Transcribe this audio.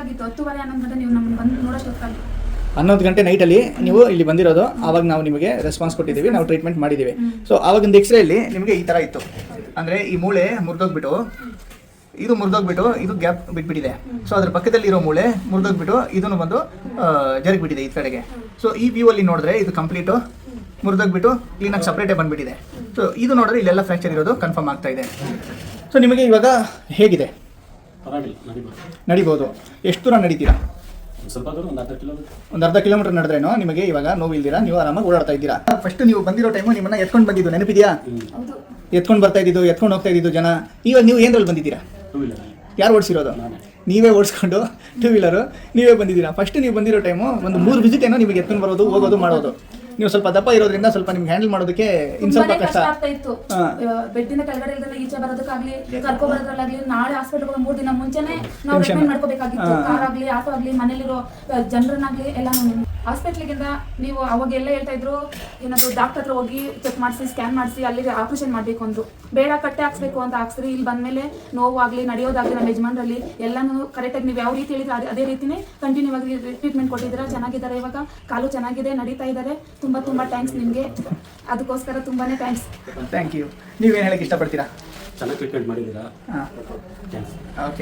ಆಗಿತ್ತು 10:30 11 ಗಂಟೆ ನೀವು ನಮ್ಮನ್ನು ಬಂದು ನೋಡೋಷ್ಟೊತ್ತಾಗಿತ್ತು. 11 ಗಂಟೆ ನೈಟಲ್ಲಿ ನೀವು ಇಲ್ಲಿ ಬಂದಿರೋದು. ಆವಾಗ ನಾವು ನಿಮಗೆ ರೆಸ್ಪಾನ್ಸ್ ಕೊಟ್ಟಿದ್ದೀವಿ, ನಾವು ಟ್ರೀಟ್ಮೆಂಟ್ ಮಾಡಿದ್ದೀವಿ. ಸೊ ಆವಾಗಿಂದ ಎಕ್ಸ್ರೇಯಲ್ಲಿ ನಿಮಗೆ ಈ ಥರ ಇತ್ತು. ಅಂದರೆ ಈ ಮೂಳೆ ಮುರಿದೋಗ್ಬಿಟ್ಟು ಇದು ಗ್ಯಾಪ್ ಬಿಟ್ಬಿಟ್ಟಿದೆ. ಸೊ ಅದ್ರ ಪಕ್ಕದಲ್ಲಿ ಇರೋ ಮೂಳೆ ಮುರಿದೋಗ್ಬಿಟ್ಟು ಇದನ್ನು ಬಂದು ಜರುಗಿಬಿಟ್ಟಿದೆ ಈ ಕಡೆಗೆ. ಸೊ ಈ ವ್ಯೂ ಅಲ್ಲಿ ನೋಡಿದ್ರೆ ಇದು ಕಂಪ್ಲೀಟು ಮುರಿದೋಗ್ಬಿಟ್ಟು ಕ್ಲೀನಾಗಿ ಸಪ್ರೇಟೇ ಬಂದುಬಿಟ್ಟಿದೆ. ಸೊ ಇದು ನೋಡಿದ್ರೆ ಇಲ್ಲೆಲ್ಲ ಫ್ರ್ಯಾಕ್ಚರ್ ಇರೋದು ಕನ್ಫರ್ಮ್ ಆಗ್ತಾ ಇದೆ. ಸೊ ನಿಮಗೆ ಇವಾಗ ಹೇಗಿದೆ? ನಡಿಬೋದು. ಎಷ್ಟು ದೂರ ನಡೀತೀರಾ? ಒಂದು ಅರ್ಧ ಕಿಲೋಮೀಟರ್ ನಡೆದ್ರೇನೋ ನಿಮಗೆ ಇವಾಗ ನೋವು ಇಲ್ದಿರಾ, ನೀವು ಆರಾಮಾಗಿ ಓಡಾಡ್ತಾ ಇದ್ದೀರಾ. ಫಸ್ಟ್ ನೀವು ಬಂದಿರೋ ಟೈಮು ನಿಮ್ಮನ್ನ ಎತ್ಕೊಂಡು ಬಂದಿದ್ದು ನೆನಪಿದೆಯಾ? ಎತ್ಕೊಂಡು ಬರ್ತಾ ಇದ್ದಿದ್ದು, ಎತ್ಕೊಂಡು ಹೋಗ್ತಾ ಇದ್ದಿದ್ದು ಜನ. ಇವಾಗ ನೀವು ಏನ್ರಲ್ಲಿ ಬಂದಿದ್ದೀರಾ? ಯಾರು ಓಡಿಸಿರೋದು? ನೀವೇ ಓಡಿಸ್ಕೊಂಡು 2 ವೀಲರು ನೀವೇ ಬಂದಿದ್ದೀರಾ. ಫಸ್ಟ್ ನೀವು ಬಂದಿರೋ ಟೈಮು ಒಂದು 3 ವಿಸಿಟ್ ಏನೋ ನಿಮಗೆ ಎತ್ಕೊಂಡು ಬರೋದು ಹೋಗೋದು ಮಾಡೋದು. ನೀವು ಸ್ವಲ್ಪ ದಪ್ಪ ಇರೋದ್ರಿಂದ ಸ್ವಲ್ಪ ನಿಮ್ಗೆ ಹ್ಯಾಂಡಲ್ ಮಾಡೋದಕ್ಕೆ ಇನ್ನು ಸ್ವಲ್ಪ ಕಷ್ಟ ಆಗ್ತಾ ಇತ್ತು. ಬೆಡ್ಡಿನ ಕೆಳಗಡೆ ಇಲ್ದಲ್ಲ ಈಚೆ ಬರೋದಕ್ಕಾಗ್ಲಿ ಕರ್ಕೊ ಬರೋದ್ರಲ್ಲಾಗ್ಲಿ ನಾಳೆ ಹಾಸ್ಪಿಟಲ್ 3 ದಿನ ಮುಂಚೆನೆ ನಾವು ರೆಕಮೆಂಡ್ ಮಾಡ್ಕೋಬೇಕಾಗಿತ್ತು. ಕಾರ್ ಆಗ್ಲಿ ಆಟೋ ಆಗ್ಲಿ ಮನೇಲಿರೋ ಜನರನ್ನಾಗ್ಲಿ ಎಲ್ಲಾನು. ಹಾಸ್ಪಿಟ್ಲಿಗಿಂದ ನೀವು ಅವಾಗೆಲ್ಲ ಹೇಳ್ತಾ ಇದ್ರು ಏನಾದ್ರು ಡಾಕ್ಟರ್ ಹತ್ರ ಹೋಗಿ ಚೆಕ್ ಮಾಡಿಸಿ ಸ್ಕ್ಯಾನ್ ಮಾಡಿಸಿ ಅಲ್ಲಿಗೆ ಆಪರೇಷನ್ ಮಾಡಬೇಕು ಅಂದ್ರು. ಬೇಡ ಕಟ್ಟೆ ಹಾಕ್ಸ್ಬೇಕು ಅಂತ ಹಾಕ್ಸ್ರಿ. ಇಲ್ಲಿ ಬಂದ್ಮೇಲೆ ನೋವು ಆಗ್ಲಿ ನಡೆಯೋದಾಗ್ಲಿ ನಮ್ಮ ಯಜಮಾನ್ರಲ್ಲಿ ಎಲ್ಲಾನು ಕರೆಕ್ಟಾಗಿ ನೀವು ಯಾವ ರೀತಿ ಹೇಳಿದ್ರೆ ಅದೇ ರೀತಿನೇ ಕಂಟಿನ್ಯೂ ಆಗಿ ಟ್ರೀಟ್ಮೆಂಟ್ ಕೊಟ್ಟಿದ್ದೀರಾ. ಚೆನ್ನಾಗಿದ್ದಾರೆ, ಇವಾಗ ಕಾಲು ಚೆನ್ನಾಗಿದೆ, ನಡೀತಾ ಇದ್ದಾರೆ. ತುಂಬ ಥ್ಯಾಂಕ್ಸ್ ನಿಮಗೆ, ಅದಕ್ಕೋಸ್ಕರ ತುಂಬಾನೇ ಥ್ಯಾಂಕ್ಸ್. Thank you. ನೀವೇನು ಹೇಳಕ್ಕೆ ಇಷ್ಟಪಡ್ತೀರಾ? ಚೆನ್ನಾಗಿ ಟ್ರೀಟ್ಮೆಂಟ್ ಮಾಡಿದ್ದೀರಾ. ಹಾಂ, ಓಕೆ.